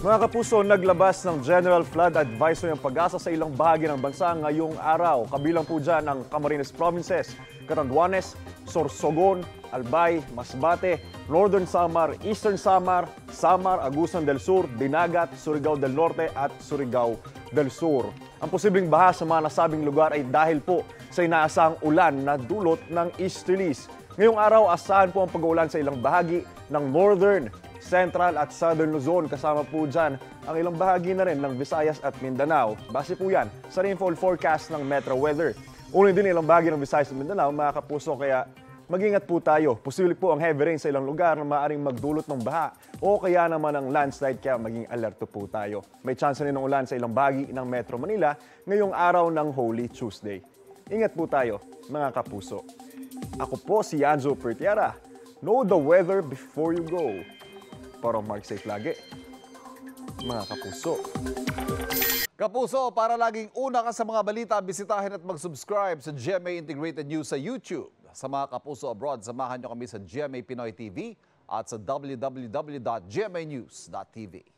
Mga kapuso, naglabas ng General Flood Advisory ang Pag-asa sa ilang bahagi ng bansa ngayong araw. Kabilang po dyan ang Camarines Provinces, Catanduanes, Sorsogon, Albay, Masbate, Northern Samar, Eastern Samar, Samar, Agusan del Sur, Dinagat, Surigao del Norte at Surigao del Sur. Ang posibleng baha sa mga nasabing lugar ay dahil po sa inaasahang ulan na dulot ng easterlies. Ngayong araw, asahan po ang pag-uulan sa ilang bahagi ng Northern, Central at Southern Luzon. Kasama po dyan ang ilang bahagi na rin ng Visayas at Mindanao. Base po yan sa rainfall forecast ng Metro Weather. Ulit din ilang bahagi ng Visayas at Mindanao, mga kapuso, kaya mag-ingat po tayo. Posible po ang heavy rain sa ilang lugar na maaaring magdulot ng baha o kaya naman ang landslide, kaya maging alerto po tayo. May chance rin ng ulan sa ilang bahagi ng Metro Manila ngayong araw ng Holy Tuesday. Ingat po tayo, mga kapuso. Ako po si Anjo Pertiara. Know the weather before you go. Para mark safe lagi, mga kapuso. Kapuso, para laging una ka sa mga balita, bisitahin at mag-subscribe sa GMA Integrated News sa YouTube. Sa mga kapuso abroad, samahan nyo kami sa GMA Pinoy TV at sa www.gmanews.tv.